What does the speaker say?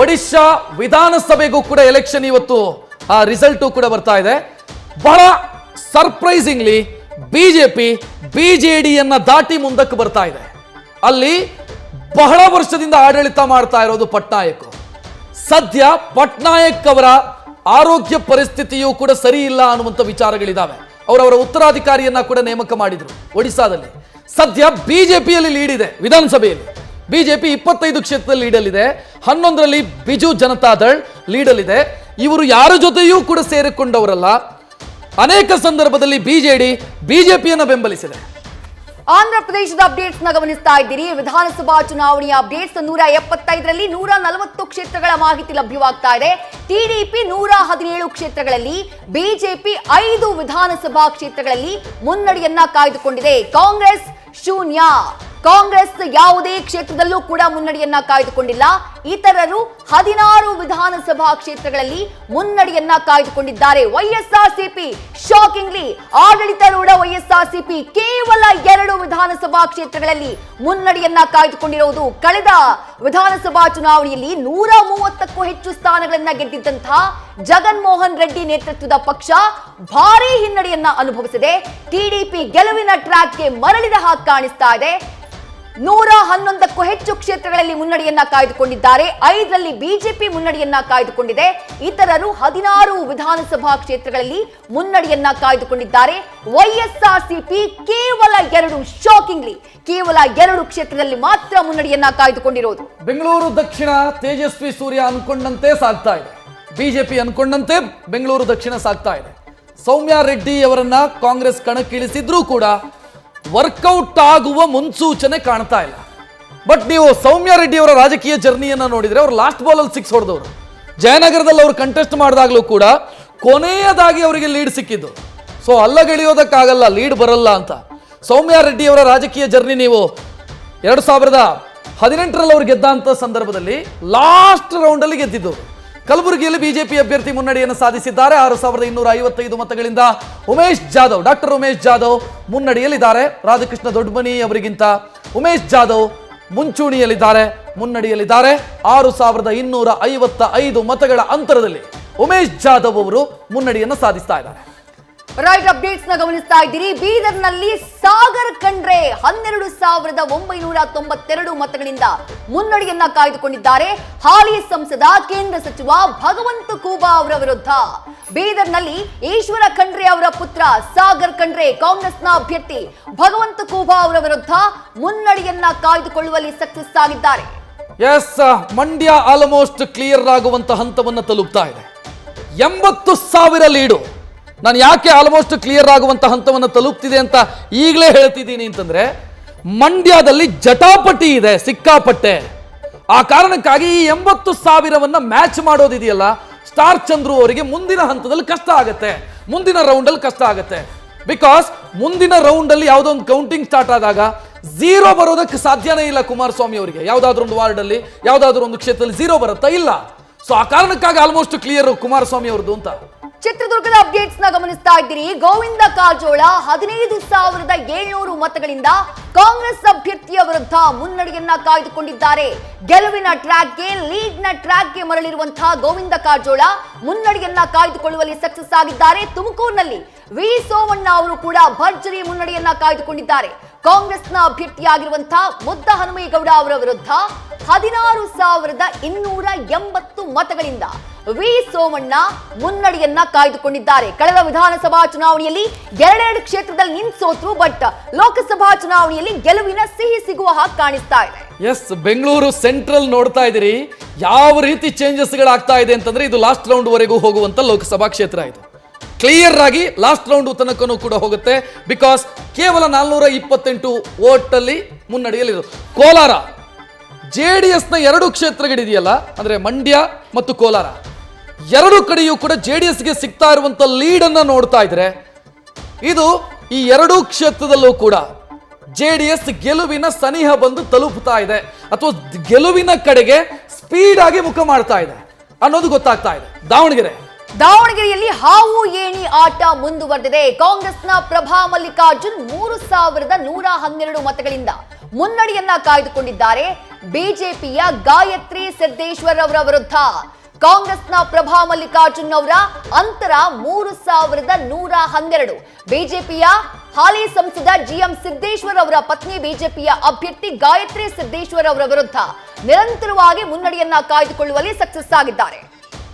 ಒಡಿಶಾ ವಿಧಾನಸಭೆಗೂ ಕೂಡ ಎಲೆಕ್ಷನ್ ಇವತ್ತು ಆ ರಿಸಲ್ಟು ಕೂಡ ಬರ್ತಾ ಇದೆ. ಬಹಳ ಸರ್ಪ್ರೈಸಿಂಗ್ಲಿ ಬಿಜೆಪಿ ಬಿಜೆಡಿಯನ್ನ ದಾಟಿ ಮುಂದಕ್ಕೆ ಬರ್ತಾ ಇದೆ. ಅಲ್ಲಿ ಬಹಳ ವರ್ಷದಿಂದ ಆಡಳಿತ ಮಾಡ್ತಾ ಇರೋದು ಪಟ್ನಾಯಕ್. ಸದ್ಯ ಪಟ್ನಾಯಕ್ ಅವರ ಆರೋಗ್ಯ ಪರಿಸ್ಥಿತಿಯೂ ಕೂಡ ಸರಿ ಇಲ್ಲ ಅನ್ನುವಂಥ ವಿಚಾರಗಳಿದ್ದಾವೆ. ಅವರವರ ಉತ್ತರಾಧಿಕಾರಿಯನ್ನ ಕೂಡ ನೇಮಕ ಮಾಡಿದ್ರು ಒಡಿಶಾದಲ್ಲಿ. ಸದ್ಯ ಬಿಜೆಪಿಯಲ್ಲಿ ಲೀಡ್ ಇದೆ. ವಿಧಾನಸಭೆಯಲ್ಲಿ ಬಿಜೆಪಿ 25 ಕ್ಷೇತ್ರದಲ್ಲಿ ಲೀಡಲ್ಲಿದೆ, 11ರಲ್ಲಿ ಬಿಜು ಜನತಾದಳ್ ಲೀಡಲ್ಲಿದೆ. ಇವರು ಯಾರ ಜೊತೆಯೂ ಕೂಡ ಸೇರಿಕೊಂಡವರಲ್ಲ. ಅನೇಕ ಸಂದರ್ಭದಲ್ಲಿ ಬಿಜೆಪಿಯನ್ನು ಬೆಂಬಲಿಸಿದೆ. ಆಂಧ್ರ ಪ್ರದೇಶದ ಅಪ್ಡೇಟ್ಸ್ ಗಮನಿಸ್ತಾ ಇದ್ದೀರಿ. ವಿಧಾನಸಭಾ ಚುನಾವಣೆಯ ಅಪ್ಡೇಟ್ಸ್ 175ರಲ್ಲಿ 140 ಕ್ಷೇತ್ರಗಳ ಮಾಹಿತಿ ಲಭ್ಯವಾಗ್ತಾ ಇದೆ. ಟಿಡಿಪಿ 117 ಕ್ಷೇತ್ರಗಳಲ್ಲಿ, ಬಿಜೆಪಿ 5 ವಿಧಾನಸಭಾ ಕ್ಷೇತ್ರಗಳಲ್ಲಿ ಮುನ್ನಡೆಯನ್ನ ಕಾಯ್ದುಕೊಂಡಿದೆ. ಕಾಂಗ್ರೆಸ್ ಶೂನ್ಯ. ಕಾಂಗ್ರೆಸ್ ಯಾವುದೇ ಕ್ಷೇತ್ರದಲ್ಲೂ ಕೂಡ ಮುನ್ನಡೆಯನ್ನ ಕಾಯ್ದುಕೊಂಡಿಲ್ಲ. ಇತರರು 16 ವಿಧಾನಸಭಾ ಕ್ಷೇತ್ರಗಳಲ್ಲಿ ಮುನ್ನಡೆಯನ್ನ ಕಾಯ್ದುಕೊಂಡಿದ್ದಾರೆ. ವೈಎಸ್ಆರ್ಸಿಪಿ ಶಾಕಿಂಗ್ಲಿ ಆಡಳಿತಾರೂಢ ವೈಎಸ್ಆರ್ಸಿಪಿ ಕೇವಲ 2 ವಿಧಾನಸಭಾ ಕ್ಷೇತ್ರಗಳಲ್ಲಿ ಮುನ್ನಡೆಯನ್ನ ಕಾಯ್ದುಕೊಂಡಿರುವುದು. ಕಳೆದ ವಿಧಾನಸಭಾ ಚುನಾವಣೆಯಲ್ಲಿ 130ಕ್ಕೂ ಹೆಚ್ಚು ಸ್ಥಾನಗಳನ್ನ ಗೆದ್ದಿದ್ದಂತಹ ಜಗನ್ಮೋಹನ್ ರೆಡ್ಡಿ ನೇತೃತ್ವದ ಪಕ್ಷ ಭಾರೀ ಹಿನ್ನಡೆಯನ್ನ ಅನುಭವಿಸಿದೆ. ಟಿಡಿಪಿ ಗೆಲುವಿನ ಟ್ರ್ಯಾಕ್ಗೆ ಮರಳಿದ ಹಾಗೆ ಕಾಣಿಸ್ತಾ ಇದೆ. 111ಕ್ಕೂ ಹೆಚ್ಚು ಕ್ಷೇತ್ರಗಳಲ್ಲಿ ಮುನ್ನಡೆಯನ್ನ ಕಾಯ್ದುಕೊಂಡಿದ್ದಾರೆ. 5ರಲ್ಲಿ ಬಿಜೆಪಿ ಮುನ್ನಡೆಯನ್ನ ಕಾಯ್ದುಕೊಂಡಿದೆ. ಇತರರು 16 ವಿಧಾನಸಭಾ ಕ್ಷೇತ್ರಗಳಲ್ಲಿ ಮುನ್ನಡೆಯನ್ನ ಕಾಯ್ದುಕೊಂಡಿದ್ದಾರೆ. ವೈಎಸ್ಆರ್ಸಿಪಿ ಕೇವಲ 2, ಶಾಕಿಂಗ್ಲಿ ಕೇವಲ 2 ಕ್ಷೇತ್ರದಲ್ಲಿ ಮಾತ್ರ ಮುನ್ನಡೆಯನ್ನ ಕಾಯ್ದುಕೊಂಡಿರೋದು. ಬೆಂಗಳೂರು ದಕ್ಷಿಣ ತೇಜಸ್ವಿ ಸೂರ್ಯ ಅನ್ಕೊಂಡಂತೆ ಸಾಗ್ತಾ ಇದೆ. ಬಿಜೆಪಿ ಅನ್ಕೊಂಡಂತೆ ಬೆಂಗಳೂರು ದಕ್ಷಿಣ ಸಾಗ್ತಾ ಇದೆ. ಸೌಮ್ಯ ರೆಡ್ಡಿ ಅವರನ್ನ ಕಾಂಗ್ರೆಸ್ ಕಣಕ್ಕಿಳಿಸಿದ್ರೂ ಕೂಡ ವರ್ಕೌಟ್ ಆಗುವ ಮುನ್ಸೂಚನೆ ಕಾಣ್ತಾ ಇಲ್ಲ. ಬಟ್ ನೀವು ಸೌಮ್ಯ ರೆಡ್ಡಿ ಅವರ ರಾಜಕೀಯ ಜರ್ನಿಯನ್ನ ನೋಡಿದ್ರೆ ಅವರು ಲಾಸ್ಟ್ ಬಾಲ್ ಅಲ್ಲಿ 6 ಹೊಡೆದವರು. ಜಯನಗರದಲ್ಲಿ ಅವರು ಕಂಟೆಸ್ಟ್ ಮಾಡಿದಾಗಲೂ ಕೂಡ ಕೊನೆಯದಾಗಿ ಅವರಿಗೆ ಲೀಡ್ ಸಿಕ್ಕಿದ್ದು. ಸೊ ಅಲ್ಲಗೆಳೆಯೋದಕ್ಕಾಗಲ್ಲ, ಲೀಡ್ ಬರಲ್ಲ ಅಂತ. ಸೌಮ್ಯ ರೆಡ್ಡಿ ಅವರ ರಾಜಕೀಯ ಜರ್ನಿ ನೀವು 2018ರಲ್ಲಿ ಅವರು ಗೆದ್ದಂತ ಸಂದರ್ಭದಲ್ಲಿ ಲಾಸ್ಟ್ ರೌಂಡ್ ಅಲ್ಲಿ ಗೆದ್ದಿದ್ದು. ಕಲಬುರಗಿಯಲ್ಲಿ ಬಿಜೆಪಿ ಅಭ್ಯರ್ಥಿ ಮುನ್ನಡೆಯನ್ನು ಸಾಧಿಸಿದ್ದಾರೆ. 6255 ಮತಗಳಿಂದ ಡಾಕ್ಟರ್ ಉಮೇಶ್ ಜಾಧವ್ ಮುನ್ನಡೆಯಲ್ಲಿದ್ದಾರೆ. ರಾಧಾಕೃಷ್ಣ ದೊಡ್ಡಮನಿ ಅವರಿಗಿಂತ ಉಮೇಶ್ ಜಾಧವ್ ಮುಂಚೂಣಿಯಲ್ಲಿದ್ದಾರೆ, ಮುನ್ನಡೆಯಲ್ಲಿದ್ದಾರೆ. 6255 ಮತಗಳ ಅಂತರದಲ್ಲಿ ಉಮೇಶ್ ಜಾಧವ್ ಅವರು ಮುನ್ನಡೆಯನ್ನು ಸಾಧಿಸ್ತಾ ಇದ್ದಾರೆ. ರೈಟ್ ಅಪ್ಡೇಟ್ಸ್ ಗಮನಿಸ್ತಾ ಇದ್ದೀರಿ. ಬೀದರ್ನಲ್ಲಿ ಸಾಗರ್ ಖಂಡ್ರೆ 12992 ಮತಗಳಿಂದ ಮುನ್ನಡೆಯನ್ನ ಕಾಯ್ದುಕೊಂಡಿದ್ದಾರೆ. ಹಾಲಿ ಸಂಸದ ಕೇಂದ್ರ ಸಚಿವ ಭಗವಂತ ಖೂಬಾ ಅವರ ವಿರುದ್ಧ ಬೀದರ್ನಲ್ಲಿ ಈಶ್ವರ ಖಂಡ್ರೆ ಅವರ ಪುತ್ರ ಸಾಗರ್ ಖಂಡ್ರೆ ಕಾಂಗ್ರೆಸ್ನ ಅಭ್ಯರ್ಥಿ ಭಗವಂತ ಖೂಬಾ ಅವರ ವಿರುದ್ಧ ಮುನ್ನಡೆಯನ್ನ ಕಾಯ್ದುಕೊಳ್ಳುವಲ್ಲಿ ಸಕ್ಸಸ್ ಆಗಿದ್ದಾರೆ. ಎಸ್, ಮಂಡ್ಯ ಆಲ್ಮೋಸ್ಟ್ ಕ್ಲಿಯರ್ ಆಗುವಂತ ಹಂತವನ್ನು ತಲುಪ್ತಾ ಇದೆ. 80,000 ಲೀಡು. ನಾನು ಯಾಕೆ ಆಲ್ಮೋಸ್ಟ್ ಕ್ಲಿಯರ್ ಆಗುವಂತ ಹಂತವನ್ನು ತಲುಪ್ತಿದೆ ಅಂತ ಈಗಲೇ ಹೇಳ್ತಿದ್ದೀನಿ ಅಂತಂದ್ರೆ, ಮಂಡ್ಯದಲ್ಲಿ ಜಟಾಪಟಿ ಇದೆ ಸಿಕ್ಕಾಪಟ್ಟೆ. ಆ ಕಾರಣಕ್ಕಾಗಿ ಈ 80,000ವನ್ನ ಮ್ಯಾಚ್ ಮಾಡೋದಿದೆಯಲ್ಲ, ಸ್ಟಾರ್ ಚಂದ್ರು ಅವರಿಗೆ ಮುಂದಿನ ಹಂತದಲ್ಲಿ ಕಷ್ಟ ಆಗುತ್ತೆ, ಮುಂದಿನ ರೌಂಡ್ ಅಲ್ಲಿ ಕಷ್ಟ ಆಗುತ್ತೆ. ಬಿಕಾಸ್ ಮುಂದಿನ ರೌಂಡ್ ಅಲ್ಲಿ ಯಾವುದೋ ಒಂದು ಕೌಂಟಿಂಗ್ ಸ್ಟಾರ್ಟ್ ಆದಾಗ 0 ಬರೋದಕ್ಕೆ ಸಾಧ್ಯನೇ ಇಲ್ಲ. ಕುಮಾರಸ್ವಾಮಿ ಅವರಿಗೆ ಯಾವುದಾದ್ರೂ ಒಂದು ವಾರ್ಡ್ ಅಲ್ಲಿ, ಯಾವುದಾದ್ರೂ ಒಂದು ಕ್ಷೇತ್ರದಲ್ಲಿ 0 ಬರುತ್ತಾ? ಇಲ್ಲ. ಸೊ ಆ ಕಾರಣಕ್ಕಾಗಿ ಆಲ್ಮೋಸ್ಟ್ ಕ್ಲಿಯರ್ ಕುಮಾರಸ್ವಾಮಿ ಅವರದ್ದು ಅಂತ. ಚಿತ್ರದುರ್ಗದ ಅಪ್ಡೇಟ್ಸ್ ಗಮನಿಸ್ತಾ ಇದ್ದೀರಿ. ಗೋವಿಂದ ಕಾರಜೋಳ 15,700 ಮತಗಳಿಂದ ಕಾಂಗ್ರೆಸ್ ಅಭ್ಯರ್ಥಿಯ ವಿರುದ್ಧ ಮುನ್ನಡೆಯನ್ನ ಕಾಯ್ದುಕೊಂಡಿದ್ದಾರೆ. ಗೆಲುವಿನ ಟ್ರ್ಯಾಕ್ಗೆ, ಲೀಡ್ನ ಟ್ರ್ಯಾಕ್ಗೆ ಮರಳಿರುವಂತಹ ಗೋವಿಂದ ಕಾರಜೋಳ ಮುನ್ನಡೆಯನ್ನ ಕಾಯ್ದುಕೊಳ್ಳುವಲ್ಲಿ ಸಕ್ಸಸ್ ಆಗಿದ್ದಾರೆ. ತುಮಕೂರಿನಲ್ಲಿ ವಿ ಸೋಮಣ್ಣ ಅವರು ಕೂಡ ಭರ್ಜರಿ ಮುನ್ನಡೆಯನ್ನ ಕಾಯ್ದುಕೊಂಡಿದ್ದಾರೆ. ಕಾಂಗ್ರೆಸ್ನ ಅಭ್ಯರ್ಥಿಯಾಗಿರುವಂತಹ ಮುದ್ದ ಹನುಮೇಗೌಡ ಅವರ ವಿರುದ್ಧ 16,280 ಮತಗಳಿಂದ ವಿ ಸೋಮಣ್ಣ ಮುನ್ನಡೆಯನ್ನ ಕಾಯ್ದುಕೊಂಡಿದ್ದಾರೆ. ಕಳೆದ ವಿಧಾನಸಭಾ ಚುನಾವಣೆಯಲ್ಲಿ 2 ಕ್ಷೇತ್ರದಲ್ಲಿ ನಿಂತು ಸೋತರು. ಬಟ್ ಲೋಕಸಭಾ ಚುನಾವಣೆಯಲ್ಲಿ ಗೆಲುವಿನ ಸಿಹಿ ಸಿಗುವ ಹಾಗೆ ಕಾಣಿಸ್ತಾ ಇದೆ. ಎಸ್, ಬೆಂಗಳೂರು ಸೆಂಟ್ರಲ್ ನೋಡ್ತಾ ಇದ್ದೀರಿ ಯಾವ ರೀತಿ ಚೇಂಜಸ್ ಗಳಾಗ್ತಾ ಇದೆ ಅಂತಂದ್ರೆ, ಇದು ಲಾಸ್ಟ್ ರೌಂಡ್ ವರೆಗೂ ಹೋಗುವಂತ ಲೋಕಸಭಾ ಕ್ಷೇತ್ರ. ಇದು ಕ್ಲಿಯರ್ ಆಗಿ ಲಾಸ್ಟ್ ರೌಂಡ್ ತನಕನೂ ಕೂಡ ಹೋಗುತ್ತೆ. ಬಿಕಾಸ್ ಕೇವಲ 428 ವೋಟ್ ಅಲ್ಲಿ ಮುನ್ನಡೆಯಲ್ಲಿರೋದು. ಕೋಲಾರ JDS ನ 2 ಕ್ಷೇತ್ರಗಳಿದೆಯಲ್ಲ, ಅಂದ್ರೆ ಮಂಡ್ಯ ಮತ್ತು ಕೋಲಾರ, 2 ಕಡೆಯೂ ಕೂಡ JDSಗೆ ಸಿಗ್ತಾ ಇರುವಂತ ಲೀಡ್ ಅನ್ನ ನೋಡ್ತಾ ಇದ್ರೆ, ಇದು ಈ 2 ಕ್ಷೇತ್ರದಲ್ಲೂ ಕೂಡ JDS ಗೆಲುವಿನ ಸನಿಹ ಬಂದು ತಲುಪ್ತಾ ಇದೆ, ಅಥವಾ ಗೆಲುವಿನ ಕಡೆಗೆ ಸ್ಪೀಡ್ ಆಗಿ ಮುಖ ಮಾಡ್ತಾ ಇದೆ ಅನ್ನೋದು ಗೊತ್ತಾಗ್ತಾ ಇದೆ. ದಾವಣಗೆರೆಯಲ್ಲಿ ಹಾವು ಏಣಿ ಆಟ ಮುಂದುವರೆದಿದೆ. ಕಾಂಗ್ರೆಸ್ನ ಪ್ರಭಾ ಮಲ್ಲಿಕಾರ್ಜುನ್ 3,112 ಮತಗಳಿಂದ ಮುನ್ನಡೆಯನ್ನ ಕಾಯ್ದುಕೊಂಡಿದ್ದಾರೆ ಬಿಜೆಪಿಯ ಗಾಯತ್ರಿ ಸಿದ್ದೇಶ್ವರ್ ಅವರ ವಿರುದ್ಧ. ಕಾಂಗ್ರೆಸ್ನ ಪ್ರಭಾ ಮಲ್ಲಿಕಾರ್ಜುನ್ ಅವರ ಅಂತರ 3112. ಬಿಜೆಪಿಯ ಹಾಲಿ ಸಂಸದ ಜಿಎಂ ಸಿದ್ದೇಶ್ವರ್ ಅವರ ಪತ್ನಿ ಬಿಜೆಪಿಯ ಅಭ್ಯರ್ಥಿ ಗಾಯತ್ರಿ ಸಿದ್ದೇಶ್ವರ್ ಅವರ ವಿರುದ್ಧ ನಿರಂತರವಾಗಿ ಮುನ್ನಡೆಯನ್ನ ಕಾಯ್ದುಕೊಳ್ಳುವಲ್ಲಿ ಸಕ್ಸಸ್ ಆಗಿದ್ದಾರೆ.